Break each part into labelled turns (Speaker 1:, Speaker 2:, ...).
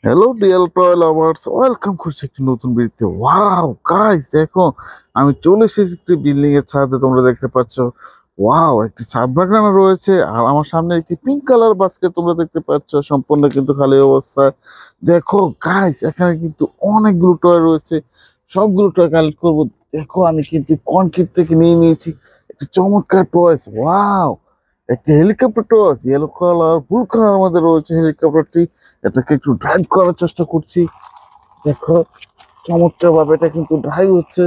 Speaker 1: Hello dear toy lovers, welcome করছি একটি নতুন ভিডিওতে। ওয়াও গাইস, দেখো আমি চলে এসেছি একটি বিল্ডিং এর ছাদে। তোমরা দেখতে পাচ্ছ ওয়াও, একটি ছাদ বাগানো রয়েছে আর আমার সামনে একটি পিঙ্ক কালার বাস্কেট তোমরা দেখতে পাচ্ছ, সম্পূর্ণ কিন্তু খালি অবস্থায়। দেখো গাইস, এখানে কিন্তু অনেকগুলো টয় রয়েছে, সবগুলো টয় কালেক্ট করবো। দেখো আমি কিন্তু কনক্রিট থেকে নিয়ে নিয়েছি একটি চমৎকার টয়েস। ওয়াও, একটি helicopter toys, yellow colour blue colour মধ্যে রয়েছে হেলিকপ্টারটি। এটাকে একটু ড্রাইভ করার চেষ্টা করছি। দেখো চমৎকার ভাবে এটা কিন্তু ড্রাইভ হচ্ছে,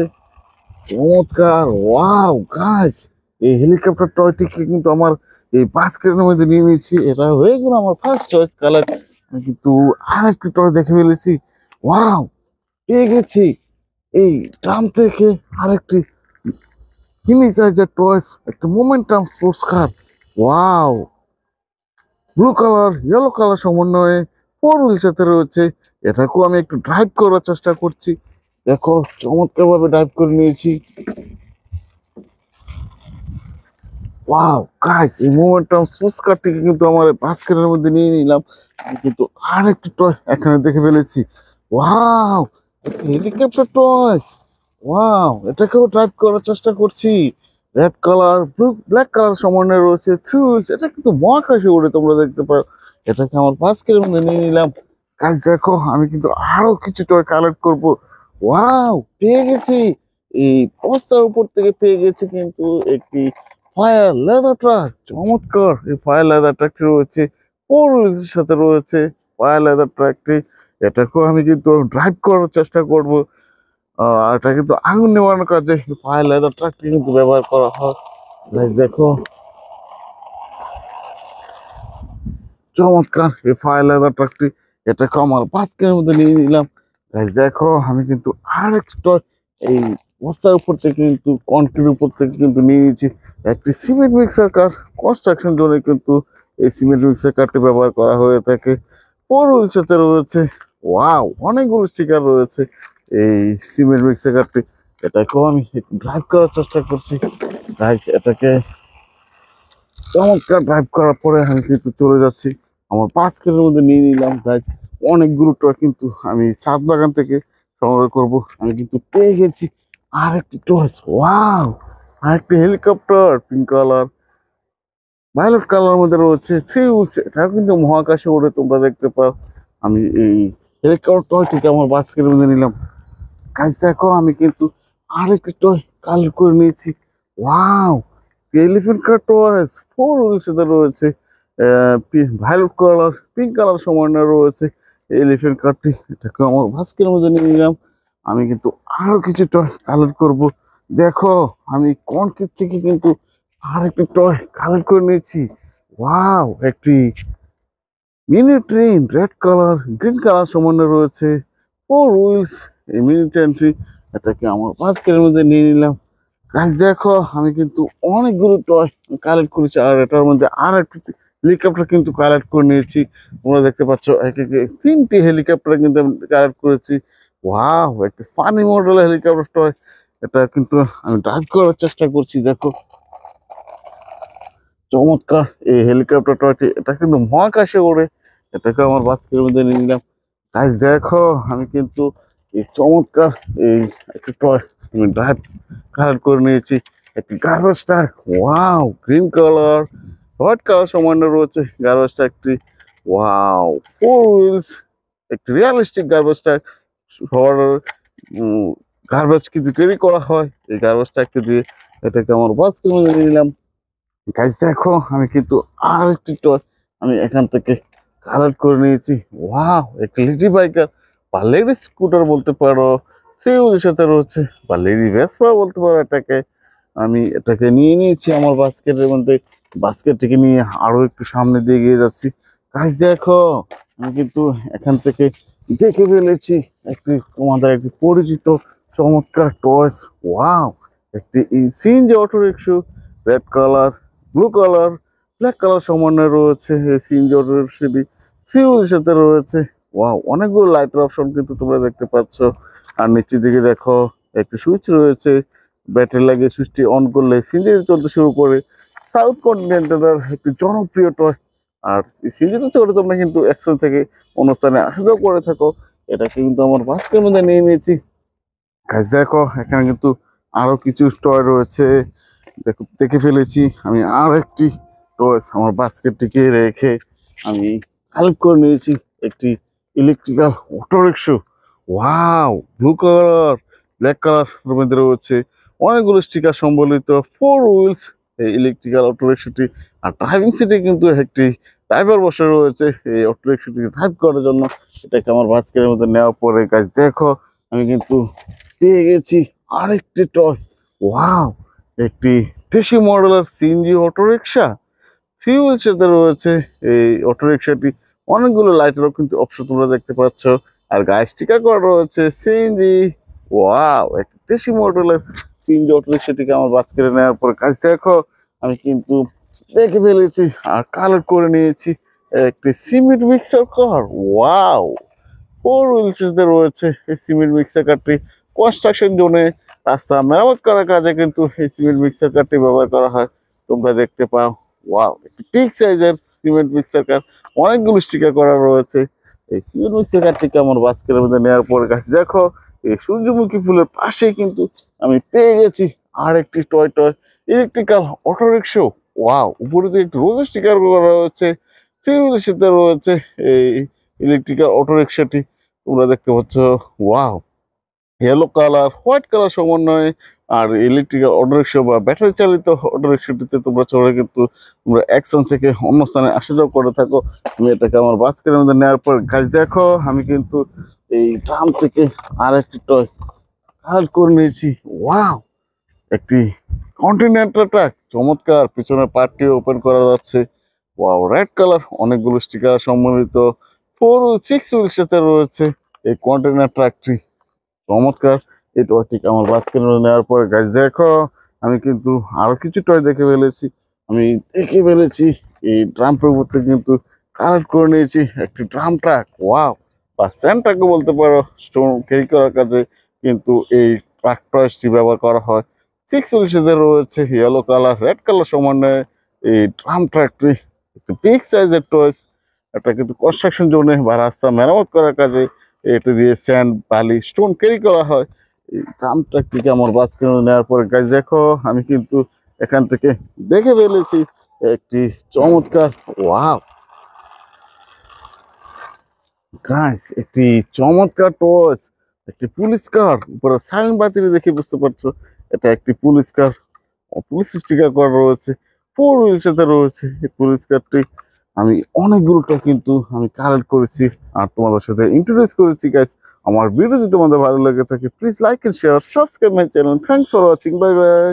Speaker 1: চমৎকার। ওয়াও গাইস, এই হেলিকপ্টার টয়টিকে কিন্তু আমার এই বাস্কেটের মধ্যে নিয়ে নিয়েছি। এটা হয়ে গেল আমার ফার্স্ট চয়েস কালার। আমি কিন্তু আর একটি টয় দেখে ফেলেছি। ওয়াও, পেয়ে গেছি এই ড্রাম থেকে আরেকটি মিনি সাইজের টয়েস, একটা momentum sports car. Wow, blue colour yellow colour সমন্বয়ে ফোর হুইল সাথে রয়েছে। এটাকেও আমি একটু ড্রাইভ করার চেষ্টা করছি। দেখো চমৎকার ভাবে ড্রাইভ করে নিয়েছি। ওয়াও গাইস, এই মোমেন্টাম স্পোর্টস কারটিকে কিন্তু আমার বাস্কেটের মধ্যে নিয়ে নিলাম। আমি কিন্তু আর একটু টয় এখানে দেখে ফেলেছি। ওয়াও, হেলিকপ্টার টয়স। ওয়াও, এটাকেও ড্রাইভ করার চেষ্টা করছি। Red colour blue black colour সমন্বয়ে রয়েছে থ্রি হুইলস। এটা কিন্তু মহাকাশে উড়ে, তোমরা দেখতে পাও। এটাকে আমার বাস্কেটের মধ্যে নিয়ে নিলাম। গাইস দেখো, আমি কিন্তু আরো কিছু টয় কালেক্ট করব। ওয়াও, পেয়ে গেছি এই বস্তার উপর থেকে পেয়ে গেছি কিন্তু একটি ফায়ার লেদার ট্রাক। চমৎকার, এই ফায়ার লেদার ট্রাকটি রয়েছে ফোর হুইলসের সাথে রয়েছে ফায়ার লেদার ট্রাকটি। এটাকেও আমি কিন্তু ড্রাইভ করার চেষ্টা করব। আর এটা কিন্তু আগুন নেওয়ানোর কাজে ফায়ার লেদার ট্রাকটি কিন্তু ব্যবহার করা হয়। গাইস দেখো চমৎকার এই ফায়ার লেদার ট্রাকটি, এটাকে আমার বাস্কের মধ্যে নিয়ে নিলাম। গাইস দেখো, আমি কিন্তু আর একটা এই বস্তার উপর থেকে কিন্তু কনক্রিট উপর থেকে কিন্তু নিয়ে নিয়েছি একটি সিমেন্ট মিক্সার কার। কনস্ট্রাকশন জোনে কিন্তু এই সিমেন্ট মিক্সার কারটি ব্যবহার করা হয়ে থাকে। ফোর হুইল সাথে রয়েছে। ওয়াও, অনেকগুলো স্টিকার রয়েছে এই সিমেন্ট মিক্সার কারটি। এটাকেও আমি ড্রাইভ করার চেষ্টা করছি। গাইস এটাকে চমৎকার ড্রাইভ করার পরে আমি কিন্তু চলে যাচ্ছি আমার বাস্কেটের মধ্যে নিয়ে নিলাম। গাইস অনেকগুলো টয় কিন্তু আমি ছাদ বাগান থেকে সংগ্রহ করব। আমি কিন্তু পেয়ে গেছি আর একটি টয়েস। ওয়াও, আর একটি helicopter pink colour violet colour মধ্যে রয়েছে থ্রি হুইলস। এটাও কিন্তু মহাকাশে ওড়ে, তোমরা দেখতে পাও। আমি এই হেলিকপ্টার টয়টিকে আমার বাস্কেটের মধ্যে নিলাম। গাইস দেখো, আমি কিন্তু আর একটি টয় কালেক্ট করে নিয়েছি। ওয়াও, এলিফ্যান্ট কার টয়েস ফোর হুইলের সাথে রয়েছে ভায়োলেট কালার পিঙ্ক কালার সমন্বয় রয়েছে এলিফ্যান্ট কারটি। এটাকে আমার ভাস্কের মধ্যে নিয়ে নিলাম। আমি কিন্তু আরো কিছু টয় কালেক্ট করব। দেখো, আমি কনক্রিট থেকে কিন্তু আর একটি টয় কালেক্ট করে নিয়েছি। ওয়াও, একটি mini train red colour green colour সমন্বয় রয়েছে ফোর হুইলস এই মিনি ট্রেনটি। এটাকে আমার বাস্কেটের মধ্যে নিয়ে নিলাম। গাইস দেখো, আমি কিন্তু অনেকগুলো টয় কালেক্ট করেছি আর এটার মধ্যে আর একটি হেলিকপ্টার কিন্তু কালেক্ট করে নিয়েছি। তোমরা দেখতে পাচ্ছ একে একে তিনটি হেলিকপ্টার কিন্তু আমি কালেক্ট করেছি। ওয়াও, একটি ফানি মডেলের হেলিকপ্টার টয়। এটা কিন্তু আমি ড্রাইভ করার চেষ্টা করছি। দেখো চমৎকার এই হেলিকপ্টার টয়টি, এটা কিন্তু মহাকাশে ওড়ে। এটাকে আমার বাস্কেটের মধ্যে নিয়ে নিলাম। গাইস দেখো, আমি কিন্তু এই চমৎকার এই একটি টয় আমি ড্রাইভ কালেক্ট করে নিয়েছি একটি garbage truck. Wow, green colour white colour সমন্বয় রয়েছে গার্বেজ ট্রাকটি। ওয়াও, ফোর হুইলস একটি রিয়ালিস্টিক গার্বেজ ট্রাক। সবার গার্বেজ কিন্তু ক্যারি করা হয় এই গার্বেজ ট্রাকটি দিয়ে। এটাকে আমার বাস্কেটের মধ্যে নিয়ে নিলাম। গাইস দেখো, আমি কিন্তু আর একটি টয় আমি এখান থেকে কালেক্ট করে নিয়েছি। ওয়াও, একটি লেডি বাইকার বা লেডি স্কুটার বলতে পারো, ফিউজের সাথে রয়েছে বা লেডি ভেসপা বলতে পারো এটাকে। আমি এটাকে নিয়ে নিয়েছি আমার বাস্কেটের মধ্যে। বাস্কেটটিকে নিয়ে আরো একটু সামনে দিয়ে গিয়ে যাচ্ছি। গাইস দেখো, আমি কিন্তু এখান থেকে দেখে ফেলেছি একটি তোমাদের একটি পরিচিত চমৎকার টয়েস। ওয়াও, একটি CNG auto rickshaw red colour blue colour black colour সমন্বয় রয়েছে এই সিএনজি অটো রিক্সাটি। থ্রি হুইলের সাথে রয়েছে। ওয়াও, অনেকগুলো লাইটের অপশন কিন্তু তোমরা দেখতে পাচ্ছ। আর নিচের দিকে দেখো একটি সুইচ রয়েছে, ব্যাটারি লাগিয়ে সুইচটি অন করলে সিএনজি চলতে শুরু করে। সাউথ কন্টিনেন্টাল একটি জনপ্রিয় টয় আর সিএনজিতে চড়ে তোমরা কিন্তু এক স্থান থেকে অন্য স্থানে আসা যাওয়া করে থাকো। এটা কিন্তু আমার বাস্কের মধ্যে নিয়ে নিয়েছি। গাইস দেখো এখানে কিন্তু আরো কিছু টয় রয়েছে, দেখো দেখে ফেলেছি আমি আর একটি টয়েস আমার বাস্কেটটিকে রেখে আমি কালেক্ট করে নিয়েছি একটি electrical auto rickshaw. Wow, blue colour black colour মধ্যে রয়েছে অনেকগুলো স্টিকার সম্বলিত 4 হুইলস এই ইলেকট্রিক্যাল অটো রিক্সাটি। আর ড্রাইভিং সিটে কিন্তু একটি ড্রাইভার বসে রয়েছে এই অটো রিক্সাটিকে ড্রাইভ করার জন্য। এটাকে আমার বাস্কেটের মধ্যে নেওয়ার পরে গাইস দেখো আমি কিন্তু পেয়ে গেছি আরেকটি টস। ওয়াও, একটি দেশি মডেলের সিএনজি অটো রিক্সা। ফিউল সাথে রয়েছে এই অটো রিক্সাটি। অনেকগুলো লাইটেরও কিন্তু অপশন তোমরা দেখতে পাচ্ছ। আর গায়ে স্টিকার করা রয়েছে সিএনজি। ওয়াও, একটি দেশি মডেলের সিএনজি অটো রিক্সাটিকে আমার বাস্কেটে নেওয়ার পরে কাজ দেখো আমি কিন্তু দেখে ফেলেছি আর কালেক্ট করে নিয়েছি একটি সিমেন্ট মিক্সার কার। ওয়াও, 4 হুইলসে রয়েছে এই সিমেন্ট মিক্সার কারটি। কনস্ট্রাকশন জোনে রাস্তা মেরামত করার কাজে কিন্তু এই সিমেন্ট মিক্সার কারটি ব্যবহার করা হয়, তোমরা দেখতে পাও। ওয়াও, একটি বিগ সাইজের সিমেন্ট মিক্সার কার, অনেকগুলো স্টিকার করা রয়েছে। এই সিমেন্ট মিক্সার কারটিকে আমার বাস্কেটের মধ্যে নেওয়ার পরে কাছে দেখো এই সূর্যমুখী ফুলের পাশে কিন্তু আমি পেয়ে গেছি আর একটি toy toy electrical auto rickshaw. Wow, উপরে দিয়ে একটু রোজ স্টিকার করা রয়েছে। ফিউলের সাথে রয়েছে এই ইলেকট্রিক্যাল অটো রিক্সাটি, তোমরা দেখতে পাচ্ছ। Wow, yellow colour white colour সমন্বয়ে। আর ইলেকট্রিক্যাল অটো রিক্সা বা ব্যাটারি চালিত অটো রিক্সাটিতে তোমরা চড়ে কিন্তু তোমরা এক স্থান থেকে অন্য স্থানে আসা যাওয়া করে থাকো। আমি এটাকে আমার বাস্কেটের মধ্যে নেওয়ার পর গাছ দেখো আমি কিন্তু এই ড্রাম থেকে আর একটি টয় কালেক্ট করে নিয়েছি। ওয়াও, একটি কন্টিনেন্টাল ট্রাক, চমৎকার, পিছনের পার্টটি ওপেন করা যাচ্ছে। ওয়াও, রেড কালার, অনেকগুলো স্টিকার সম্বলিত 4 হুইল 6 হুইল সাথে রয়েছে এই কন্টেনার ট্রাকটি। চমৎকার, এই টয়টিকে আমার বাস্কেটে নেওয়ার পরে গাছ দেখো আমি কিন্তু আরো কিছু টয় দেখে ফেলেছি। আমি দেখে ফেলেছি এই ড্রাম পরিবর্তে কিন্তু কালেক্ট করে নিয়েছি একটি ড্রাম ট্রাক। ওয়াও, বা স্যান্ড ট্রাকও বলতে পারো, স্টোন ক্যারি করার কাজে কিন্তু এই ট্রাক টয়সটি ব্যবহার করা হয়। 6 হুইলসে রয়েছে ইয়েলো কালার রেড কালার সমন্বয়ে এই ড্রাম ট্রাকটি একটি বিগ সাইজের টয়েস। এটা কিন্তু কনস্ট্রাকশন জোনে বা রাস্তা মেরামত করার কাজে এটা দিয়ে স্যান্ড বালি স্টোন ক্যারি করা হয়। এই ড্রাম ট্রাকটিকে আমার বাস্কেটে নেওয়ার পরে গাছ দেখো আমি কিন্তু এখান থেকে দেখে ফেলেছি একটি চমৎকার। ওয়াও গাইস, একটি চমৎকার টয়েস, একটি পুলিশ কার। উপরে সাইন বাতিল দেখে বুঝতে পারছো এটা একটি পুলিশ কার। পুলিশ স্টিকার করা রয়েছে, 4 হুইল সাথে রয়েছে এই পুলিশ কারটি। আমি অনেকগুলোটা কিন্তু আমি কালেক্ট করেছি আর তোমাদের সাথে ইন্ট্রোডিউস করেছি গাইস। আমার ভিডিও যদি তোমাদের ভালো লাগে থাকে please like and share, subscribe my channel. Thanks for watching, bye by.